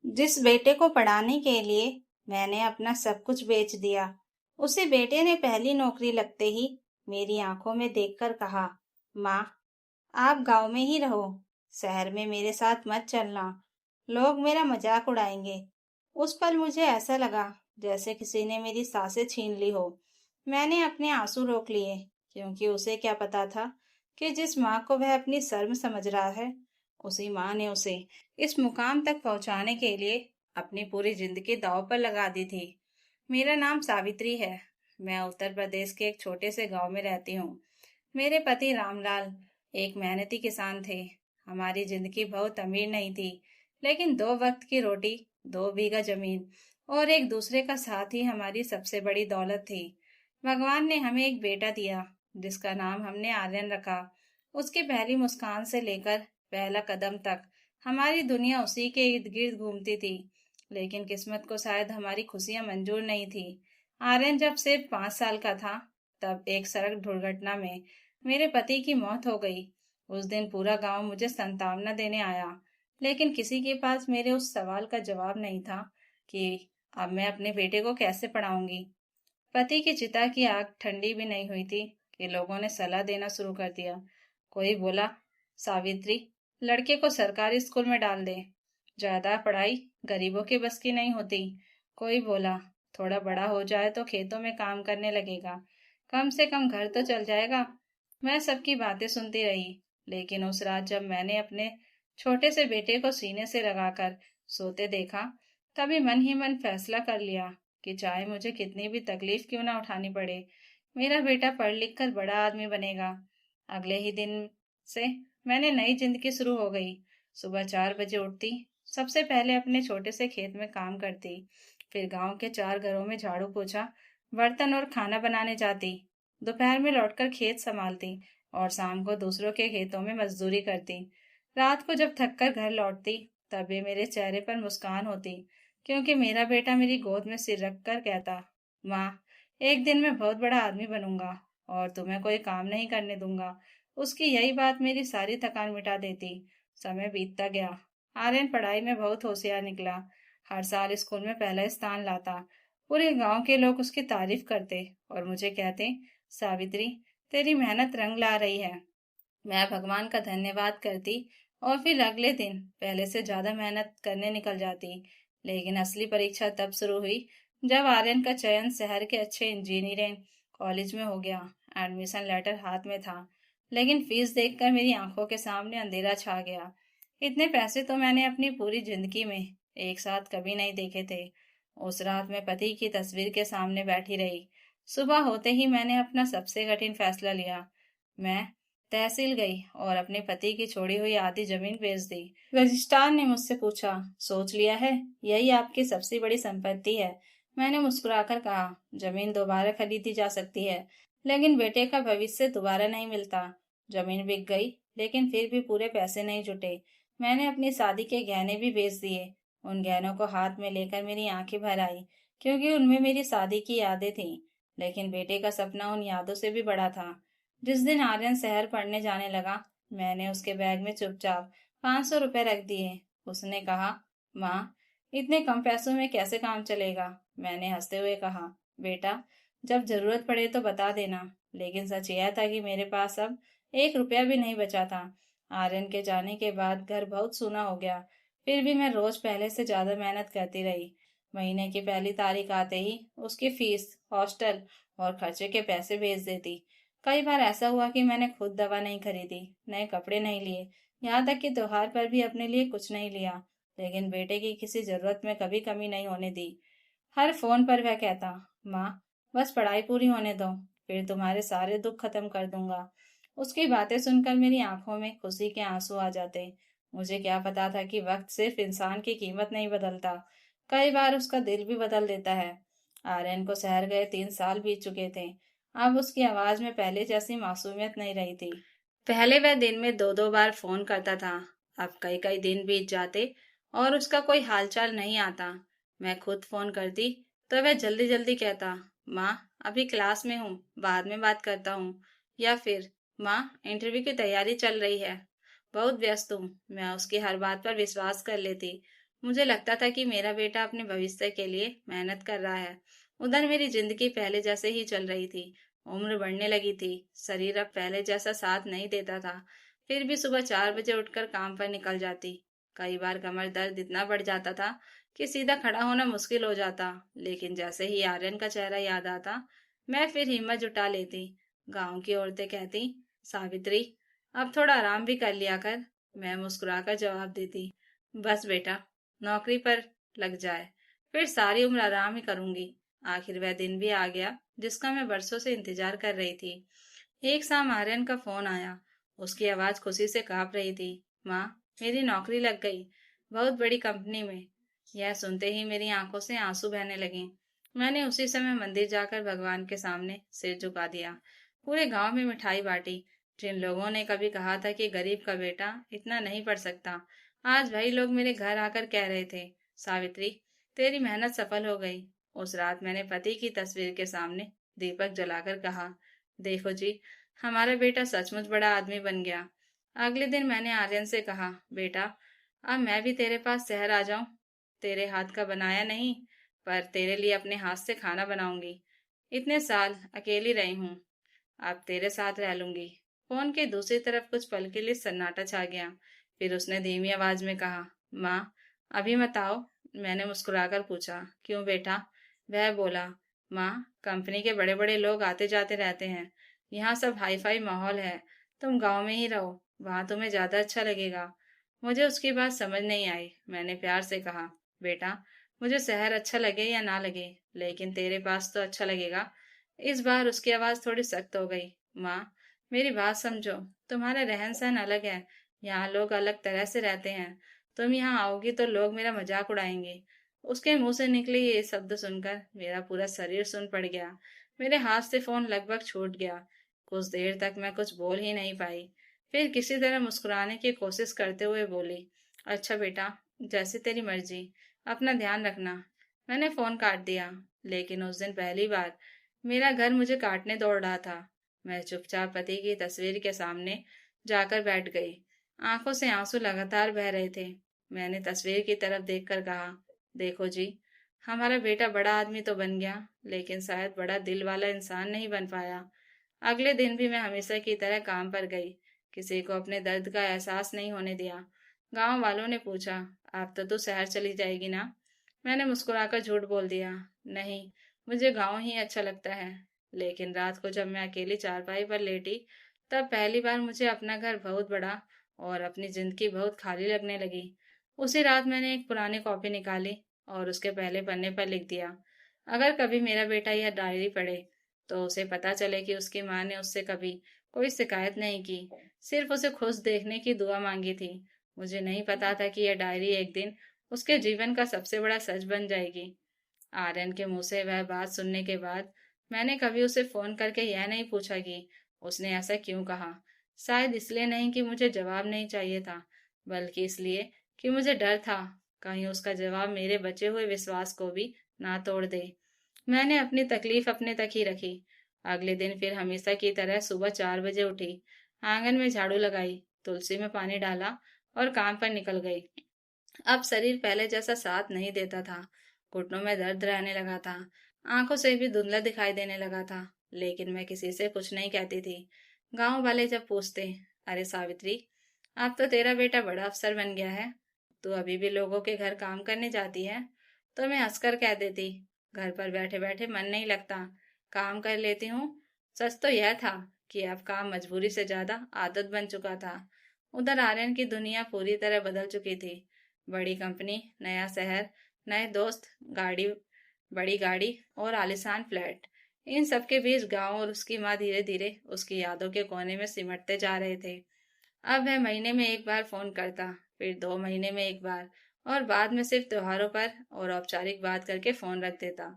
जिस बेटे को पढ़ाने के लिए मैंने अपना सब कुछ बेच दिया, उसी बेटे ने पहली नौकरी लगते ही मेरी आंखों में देखकर कहा, माँ, आप गांव में ही रहो, शहर में मेरे साथ मत चलना, लोग मेरा मजाक उड़ाएंगे। उस पल मुझे ऐसा लगा जैसे किसी ने मेरी सांसें छीन ली हो। मैंने अपने आंसू रोक लिए, क्योंकि उसे क्या पता था कि जिस माँ को वह अपनी शर्म समझ रहा है, उसी माँ ने उसे इस मुकाम तक पहुंचाने के लिए अपनी पूरी जिंदगी दांव पर लगा दी थी। मेरा नाम सावित्री है। मैं उत्तर प्रदेश के एक छोटे से गांव में रहती हूँ। मेरे पति रामलाल एक मेहनती किसान थे। हमारी जिंदगी बहुत अमीर नहीं थी, लेकिन 2 वक्त की रोटी, 2 बीघा जमीन और एक दूसरे का साथ ही हमारी सबसे बड़ी दौलत थी। भगवान ने हमें एक बेटा दिया, जिसका नाम हमने आर्यन रखा। उसकी पहली मुस्कान से लेकर पहला कदम तक हमारी दुनिया उसी के इर्द गिर्द घूमती थी। लेकिन किस्मत को शायद हमारी खुशियां मंजूर नहीं थी। आर्यन जब सिर्फ 5 साल का था, तब एक सड़क दुर्घटना में मेरे पति की मौत हो गई। उस दिन पूरा गांव मुझे सांत्वना देने आया, लेकिन किसी के पास मेरे उस सवाल का जवाब नहीं था कि अब मैं अपने बेटे को कैसे पढ़ाऊंगी। पति की चिता की आग ठंडी भी नहीं हुई थी कि लोगों ने सलाह देना शुरू कर दिया। कोई बोला, सावित्री, लड़के को सरकारी स्कूल में डाल दे, ज्यादा पढ़ाई गरीबों के बस की नहीं होती। कोई बोला, थोड़ा बड़ा हो जाए तो खेतों में काम करने लगेगा, कम से कम घर तो चल जाएगा। मैं सबकी बातें सुनती रही, लेकिन उस रात जब मैंने अपने छोटे से बेटे को सीने से लगाकर सोते देखा, तभी मन ही मन फैसला कर लिया कि चाहे मुझे कितनी भी तकलीफ क्यों ना उठानी पड़े, मेरा बेटा पढ़ लिख कर बड़ा आदमी बनेगा। अगले ही दिन से मैंने नई जिंदगी शुरू हो गई। सुबह 4 बजे उठती, सबसे पहले अपने छोटे से खेत में काम करती, फिर गांव के 4 घरों में झाड़ू पोछा, बर्तन और खाना बनाने जाती, दोपहर में लौटकर खेत संभालती और शाम को दूसरों के खेतों में मजदूरी करती। रात को जब थककर घर लौटती, तब भी मेरे चेहरे पर मुस्कान होती, क्योंकि मेरा बेटा मेरी गोद में सिर रखकर कहता, माँ, एक दिन मैं बहुत बड़ा आदमी बनूंगा और तुम्हें कोई काम नहीं करने दूंगा। उसकी यही बात मेरी सारी थकान मिटा देती। समय बीतता गया। आर्यन पढ़ाई में बहुत होशियार निकला। हर साल स्कूल में पहला स्थान लाता। पूरे गांव के लोग उसकी तारीफ करते और मुझे कहते, सावित्री, तेरी मेहनत रंग ला रही है। मैं भगवान का धन्यवाद करती और फिर अगले दिन पहले से ज्यादा मेहनत करने निकल जाती। लेकिन असली परीक्षा तब शुरू हुई जब आर्यन का चयन शहर के अच्छे इंजीनियरिंग कॉलेज में हो गया। एडमिशन लेटर हाथ में था, लेकिन फीस देखकर मेरी आंखों के सामने अंधेरा छा गया। इतने पैसे तो मैंने अपनी पूरी जिंदगी में एक साथ कभी नहीं देखे थे। उस रात मैं पति की तस्वीर के सामने बैठी रही। सुबह होते ही मैंने अपना सबसे कठिन फैसला लिया। मैं तहसील गई और अपने पति की छोड़ी हुई आधी जमीन बेच दी। रजिस्ट्रार ने मुझसे पूछा, सोच लिया है? यही आपकी सबसे बड़ी संपत्ति है। मैंने मुस्कुराकर कहा, जमीन दोबारा खरीदी जा सकती है, लेकिन बेटे का भविष्य दोबारा नहीं मिलता। जमीन बिक गई, लेकिन फिर भी पूरे पैसे नहीं जुटे। मैंने अपनी शादी के गहने भी बेच दिए। उन गहनों को हाथ में लेकर मेरी आंखें भर आई, क्योंकि उनमें मेरी शादी की यादें थीं। लेकिन बेटे का सपना उन यादों से भी बड़ा था। जिस दिन आर्यन शहर पढ़ने जाने लगा, मैंने उसके बैग में चुपचाप 500 रुपए रख दिए। उसने कहा, माँ, इतने कम पैसों में कैसे काम चलेगा? मैंने हंसते हुए कहा, बेटा, जब जरूरत पड़े तो बता देना। लेकिन सच यह था कि मेरे पास अब 1 रुपया भी नहीं बचा था। आर्यन के जाने के बाद घर बहुत सूना हो गया। फिर भी मैं रोज पहले से ज्यादा मेहनत करती रही। महीने की पहली तारीख आते ही उसकी फीस, हॉस्टल और खर्चे के पैसे भेज देती। कई बार ऐसा हुआ कि मैंने खुद दवा नहीं खरीदी, नए कपड़े नहीं लिए, यहाँ तक कि त्योहार पर भी अपने लिए कुछ नहीं लिया। लेकिन बेटे की किसी जरूरत में कभी कमी नहीं होने दी। हर फोन पर वह कहता, माँ, बस पढ़ाई पूरी होने दो, फिर तुम्हारे सारे दुख खत्म कर दूंगा। उसकी बातें सुनकर मेरी आंखों में खुशी के आंसू आ जाते। मुझे क्या पता था कि वक्त सिर्फ इंसान की कीमत नहीं बदलता, कई बार उसका दिल भी बदल देता है। आर्यन को शहर गए 3 साल बीत चुके थे। अब उसकी आवाज में पहले जैसी मासूमियत नहीं रही थी। पहले वह दिन में 2-2 बार फोन करता था। अब कई कई दिन बीत जाते और उसका कोई हालचाल नहीं आता। मैं खुद फोन करती तो वह जल्दी जल्दी कहता, माँ, अभी क्लास में हूँ, बाद में बात करता हूँ। या फिर, माँ, इंटरव्यू की तैयारी चल रही है, बहुत व्यस्त हूँ। मैं उसकी हर बात पर विश्वास कर लेती। मुझे लगता था कि मेरा बेटा अपने भविष्य के लिए मेहनत कर रहा है। उधर मेरी जिंदगी पहले जैसे ही चल रही थी। उम्र बढ़ने लगी थी, शरीर अब पहले जैसा साथ नहीं देता था। फिर भी सुबह 4 बजे उठकर काम पर निकल जाती। कई बार कमर दर्द इतना बढ़ जाता था कि सीधा खड़ा होना मुश्किल हो जाता। लेकिन जैसे ही आर्यन का चेहरा याद आता, मैं फिर हिम्मत जुटा लेती। गांव की औरतें कहती, सावित्री, अब थोड़ा आराम भी कर लिया कर। मैं मुस्कुराकर जवाब देती, बस बेटा, नौकरी पर लग जाए, फिर सारी उम्र आराम ही करूंगी। आखिर वह दिन भी आ गया जिसका मैं बरसों से इंतजार कर रही थी। एक शाम आर्यन का फोन आया। उसकी आवाज खुशी से कांप रही थी। माँ, मेरी नौकरी लग गई, बहुत बड़ी कंपनी में। यह सुनते ही मेरी आंखों से आंसू बहने लगे। मैंने उसी समय मंदिर जाकर भगवान के सामने सिर झुका दिया। पूरे गांव में मिठाई बांटी। जिन लोगों ने कभी कहा था कि गरीब का बेटा इतना नहीं पढ़ सकता, आज वही लोग मेरे घर आकर कह रहे थे, सावित्री, तेरी मेहनत सफल हो गई। उस रात मैंने पति की तस्वीर के सामने दीपक जलाकर कहा, देखो जी, हमारा बेटा सचमुच बड़ा आदमी बन गया। अगले दिन मैंने आर्यन से कहा, बेटा, अब मैं भी तेरे पास शहर आ जाऊं? तेरे हाथ का बनाया नहीं, पर तेरे लिए अपने हाथ से खाना बनाऊंगी। इतने साल अकेली रही हूँ, अब तेरे साथ रह लूंगी। फोन के दूसरी तरफ कुछ पल के लिए सन्नाटा छा गया। फिर उसने धीमी आवाज में कहा, माँ, अभी मत आओ। मैंने मुस्कुराकर पूछा, क्यों बेटा? वह बोला, माँ, कंपनी के बड़े बड़े लोग आते जाते रहते हैं। यहाँ सब हाई फाई माहौल है। तुम गांव में ही रहो, वहां तुम्हें ज्यादा अच्छा लगेगा। मुझे उसकी बात समझ नहीं आई। मैंने प्यार से कहा, बेटा, मुझे शहर अच्छा लगे या ना लगे, लेकिन तेरे पास तो अच्छा लगेगा। इस बार उसकी आवाज थोड़ी सख्त हो गई। माँ, मेरी बात समझो, तुम्हारा रहन सहन अलग है, यहाँ लोग अलग तरह से रहते हैं। तुम यहाँ आओगी तो लोग मेरा मजाक उड़ाएंगे। उसके मुंह से निकले ये शब्द सुनकर मेरा पूरा शरीर सुन पड़ गया। मेरे हाथ से फोन लगभग छूट गया। कुछ देर तक मैं कुछ बोल ही नहीं पाई। फिर किसी तरह मुस्कुराने की कोशिश करते हुए बोली, अच्छा बेटा, जैसे तेरी मर्जी, अपना ध्यान रखना। मैंने फोन काट दिया। लेकिन उस दिन पहली बार मेरा घर मुझे काटने दौड़ रहा था। मैं चुपचाप पति की तस्वीर के सामने जाकर बैठ गई। आंखों से आंसू लगातार बह रहे थे। मैंने तस्वीर की तरफ देखकर कहा, देखो जी, हमारा बेटा बड़ा आदमी तो बन गया, लेकिन शायद बड़ा दिल वाला इंसान नहीं बन पाया। अगले दिन भी मैं हमेशा की तरह काम पर गई। किसी को अपने दर्द का एहसास नहीं होने दिया। गांव वालों ने पूछा, आप तो शहर चली जाएगी ना? मैंने मुस्कुराकर झूठ बोल दिया, नहीं, मुझे गांव ही अच्छा लगता है। लेकिन रात को जब मैं अकेली चारपाई पर लेटी, तब पहली बार मुझे अपना घर बहुत बड़ा और अपनी जिंदगी बहुत खाली लगने लगी। उसी रात मैंने एक पुरानी कॉपी निकाली और उसके पहले पन्ने पर लिख दिया, अगर कभी मेरा बेटा यह डायरी पढ़े तो उसे पता चले कि उसकी माँ ने उससे कभी कोई शिकायत नहीं की, सिर्फ उसे खुश देखने की दुआ मांगी थी। मुझे नहीं पता था कि यह डायरी एक दिन उसके जीवन का सबसे बड़ा सच बन जाएगी। आर्यन के मुंह से वह बात सुनने के बाद मैंने कभी उसे फोन करके यह नहीं पूछा कि उसने ऐसा क्यों कहा। शायद इसलिए नहीं कि मुझे जवाब नहीं चाहिए था, बल्कि इसलिए कि मुझे डर था कहीं उसका जवाब मेरे बचे हुए विश्वास को भी ना तोड़ दे। मैंने अपनी तकलीफ अपने तक ही रखी। अगले दिन फिर हमेशा की तरह सुबह 4 बजे उठी, आंगन में झाड़ू लगाई, तुलसी में पानी डाला और काम पर निकल गई। अब शरीर पहले जैसा साथ नहीं देता था। घुटनों में दर्द रहने लगा था। आंखों से भी धुंधला दिखाई देने लगा था। लेकिन मैं किसी से कुछ नहीं कहती थी। गांव वाले जब पूछते, अरे सावित्री, अब तो तेरा बेटा बड़ा अफसर बन गया है, तू अभी भी लोगों के घर काम करने जाती है? तो मैं हंसकर कह देती, घर पर बैठे बैठे मन नहीं लगता, काम कर लेती हूँ। सच तो यह था कि अब काम मजबूरी से ज्यादा आदत बन चुका था। उधर आर्यन की दुनिया पूरी तरह बदल चुकी थी। बड़ी कंपनी, नया शहर, नए दोस्त, गाड़ी, बड़ी गाड़ी और आलीशान फ्लैट, इन सब के बीच गांव और उसकी माँ धीरे धीरे उसकी यादों के कोने में सिमटते जा रहे थे। अब वह महीने में एक बार फोन करता, फिर 2 महीने में एक बार, और बाद में सिर्फ त्योहारों पर और औपचारिक बात करके फोन रख देता।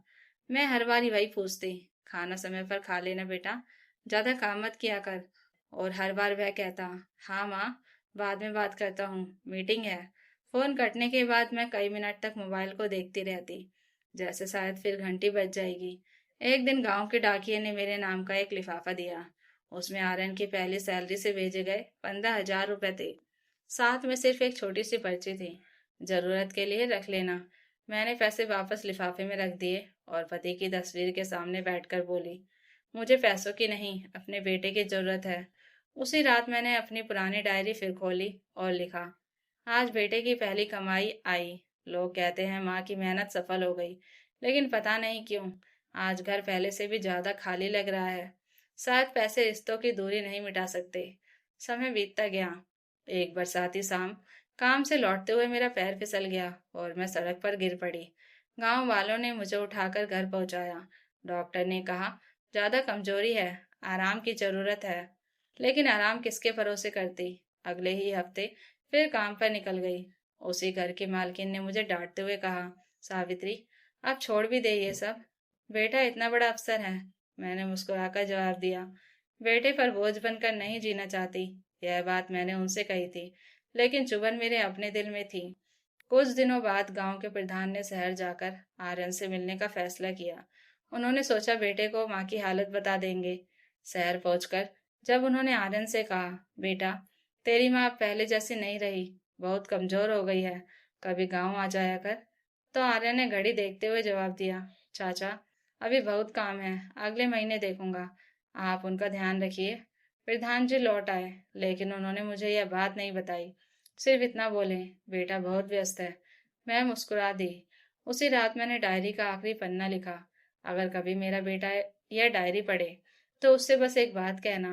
मैं हर बार वही पूछती, खाना समय पर खा लेना बेटा, ज्यादा काम मत किया कर। और हर बार वह कहता, हाँ माँ, बाद में बात करता हूँ, मीटिंग है। फोन कटने के बाद मैं कई मिनट तक मोबाइल को देखती रहती, जैसे शायद फिर घंटी बज जाएगी। एक दिन गांव के डाकिये ने मेरे नाम का एक लिफाफा दिया। उसमें आर्यन की पहली सैलरी से भेजे गए 15,000 रुपए थे। साथ में सिर्फ एक छोटी सी पर्ची थी। जरूरत के लिए रख लेना। मैंने पैसे वापस लिफाफे में रख दिए और पति की तस्वीर के सामने बैठकर बोली, मुझे पैसों की नहीं, अपने बेटे की जरूरत है। उसी रात मैंने अपनी पुरानी डायरी फिर खोली और लिखा, आज बेटे की पहली कमाई आई। लोग कहते हैं माँ की मेहनत सफल हो गई, लेकिन पता नहीं क्यों आज घर पहले से भी ज्यादा खाली लग रहा है। शायद पैसे रिश्तों की दूरी नहीं मिटा सकते। समय बीतता गया। एक बरसाती शाम काम से लौटते हुए मेरा पैर फिसल गया और मैं सड़क पर गिर पड़ी। गांव वालों ने मुझे उठाकर घर पहुंचाया। डॉक्टर ने कहा, ज्यादा कमजोरी है, आराम की जरूरत है। लेकिन आराम किसके भरोसे करती। अगले ही हफ्ते फिर काम पर निकल गई। उसी घर की मालकिन ने मुझे डांटते हुए कहा, सावित्री, अब छोड़ भी दे ये सब। बेटा इतना बड़ा अफसर है। मैंने मुस्कुराकर जवाब दिया, बेटे पर बोझ बनकर नहीं जीना चाहती। यह बात मैंने उनसे कही थी, लेकिन चुभन मेरे अपने दिल में थी। कुछ दिनों बाद गांव के प्रधान ने शहर जाकर आर्यन से मिलने का फैसला किया। उन्होंने सोचा बेटे को माँ की हालत बता देंगे। शहर पहुंचकर जब उन्होंने आर्यन से कहा, बेटा, तेरी माँ अब पहले जैसी नहीं रही, बहुत कमजोर हो गई है, कभी गांव आ जाया कर। तो आर्यन ने घड़ी देखते हुए जवाब दिया, चाचा, अभी बहुत काम है, अगले महीने देखूंगा, आप उनका ध्यान रखिए। प्रधान जी लौट आए, लेकिन उन्होंने मुझे यह बात नहीं बताई। सिर्फ इतना बोले, बेटा बहुत व्यस्त है। मैं मुस्कुरा दी। उसी रात मैंने डायरी का आखिरी पन्ना लिखा। अगर कभी मेरा बेटा यह डायरी पढ़े तो उससे बस एक बात कहना,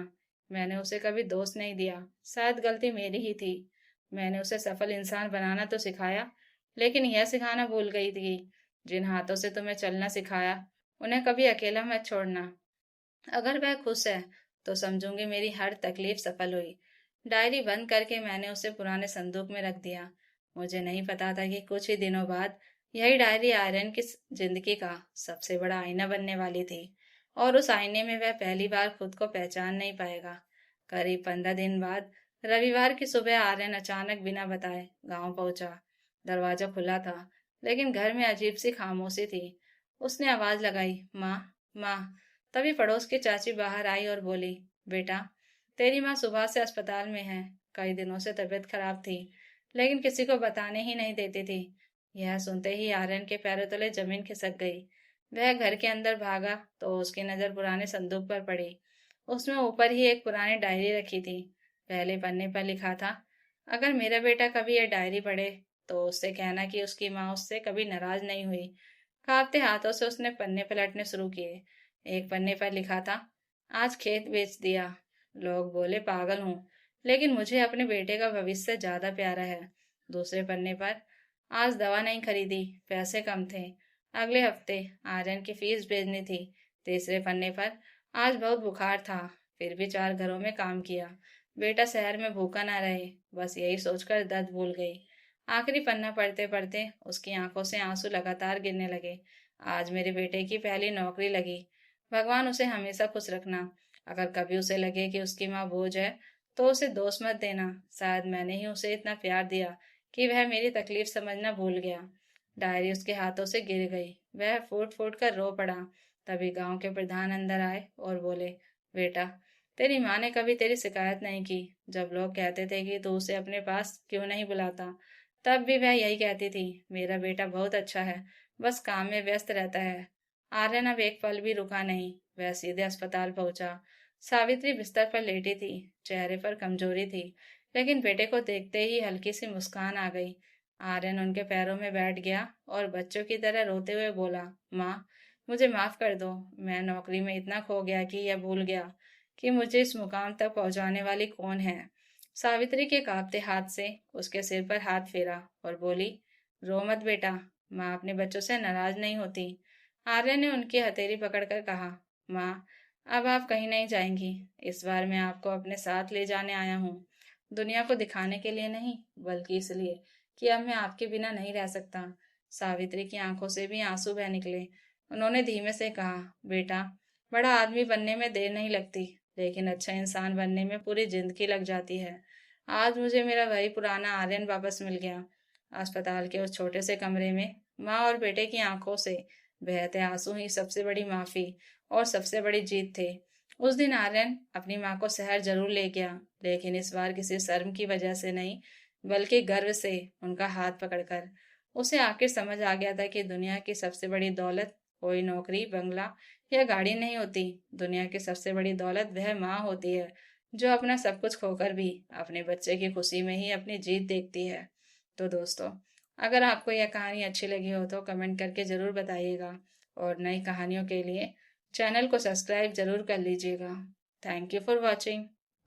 मैंने उसे कभी दोष नहीं दिया, शायद गलती मेरी ही थी। मैंने उसे सफल इंसान बनाना तो सिखाया, लेकिन यह सिखाना भूल गई थी, जिन हाथों से तुम्हें चलना सिखाया उन्हें कभी अकेला मत छोड़ना। अगर वह खुश है तो समझूंगी मेरी हर तकलीफ सफल हुई। डायरी बंद करके मैंने उसे पुराने संदूक में रख दिया। मुझे नहीं पता था कि कुछ ही दिनों बाद यही डायरी आर्यन की जिंदगी का सबसे बड़ा आईना बनने वाली थी, और उस आईने में वह पहली बार खुद को पहचान नहीं पाएगा। करीब 15 दिन बाद रविवार की सुबह आर्यन अचानक बिना बताए गांव पहुंचा। दरवाजा खुला था, लेकिन घर में अजीब सी खामोशी थी। उसने आवाज लगाई, माँ, माँ। तभी पड़ोस की चाची बाहर आई और बोली, बेटा, तेरी माँ सुबह से अस्पताल में है, कई दिनों से तबीयत खराब थी, लेकिन किसी को बताने ही नहीं देती थी। यह सुनते ही आर्यन के पैरों तले जमीन खिसक गई। वह घर के अंदर भागा तो उसकी नजर पुराने संदूक पर पड़ी। उसमें ऊपर ही एक पुरानी डायरी रखी थी। पहले पन्ने पर लिखा था, अगर मेरा बेटा कभी यह डायरी पढ़े तो उससे कहना कि उसकी माँ उससे कभी नाराज नहीं हुई। कांपते हाथों से उसने पन्ने पलटने शुरू किए। एक पन्ने पर लिखा था, आज खेत बेच दिया। लोग बोले पागल हूँ, लेकिन मुझे अपने बेटे का भविष्य ज्यादा प्यारा है। दूसरे पन्ने पर, आज दवा नहीं खरीदी, पैसे कम थे, अगले हफ्ते आर्यन की फीस भेजनी थी। तीसरे पन्ने पर, आज बहुत बुखार था, फिर भी 4 घरों में काम किया, बेटा शहर में भूखा ना रहे। बस यही सोचकर दर्द भूल गई। आखिरी पन्ना पढ़ते पढ़ते उसकी आंखों से आंसू लगातार गिरने लगे। आज मेरे बेटे की पहली नौकरी लगी, भगवान उसे हमेशा खुश रखना। अगर कभी उसे लगे कि उसकी माँ बोझ है तो उसे दोष मत देना, शायद मैंने ही उसे इतना प्यार दिया कि वह मेरी तकलीफ समझना भूल गया। डायरी उसके हाथों से गिर गई। वह फूट फूट कर रो पड़ा। तभी गांव के प्रधान अंदर आए और बोले, बेटा, तेरी माँ ने कभी तेरी शिकायत नहीं की। जब लोग कहते थे कि तू उसे अपने पास क्यों नहीं बुलाता, तब भी वह यही कहती थी, मेरा बेटा बहुत अच्छा है, बस काम में व्यस्त रहता है। आर्यन अब एक पल भी रुका नहीं। वह सीधे अस्पताल पहुंचा। सावित्री बिस्तर पर लेटी थी। चेहरे पर कमजोरी थी, लेकिन बेटे को देखते ही हल्की सी मुस्कान आ गई। आर्यन उनके पैरों में बैठ गया और बच्चों की तरह रोते हुए बोला, माँ, मुझे माफ कर दो। मैं नौकरी में इतना खो गया कि यह भूल गया कि मुझे इस मुकाम तक पहुंचाने वाली कौन है। सावित्री के कांपते हाथ से उसके सिर पर हाथ फेरा और बोली, रो मत बेटा, माँ अपने बच्चों से नाराज नहीं होती। आर्य ने उनकी हथेली पकड़कर कहा, माँ, अब आप कहीं नहीं जाएंगी। इस बार मैं आपको अपने साथ ले जाने आया हूँ, दुनिया को दिखाने के लिए नहीं, बल्कि इसलिए कि अब मैं आपके बिना नहीं रह सकता। सावित्री की आंखों से भी आंसू बह निकले। उन्होंने धीमे से कहा, बेटा, बड़ा आदमी बनने में देर नहीं लगती, लेकिन अच्छा इंसान बनने में पूरी जिंदगी लग जाती है। आज मुझे मेरा वही पुराना आर्यन वापस मिल गया। अस्पताल के उस छोटे से कमरे में माँ और बेटे की आंखों से बहते आंसू ही सबसे बड़ी माफी और सबसे बड़ी जीत थे। उस दिन आर्यन अपनी माँ को शहर जरूर ले गया, लेकिन इस बार किसी शर्म की वजह से नहीं, बल्कि गर्व से उनका हाथ पकड़कर। उसे आखिर समझ आ गया था कि दुनिया की सबसे बड़ी दौलत कोई नौकरी, बंगला या गाड़ी नहीं होती। दुनिया की सबसे बड़ी दौलत वह माँ होती है जो अपना सब कुछ खोकर भी अपने बच्चे की खुशी में ही अपनी जीत देखती है। तो दोस्तों, अगर आपको यह कहानी अच्छी लगी हो तो कमेंट करके ज़रूर बताइएगा, और नई कहानियों के लिए चैनल को सब्सक्राइब ज़रूर कर लीजिएगा। Thank you for watching.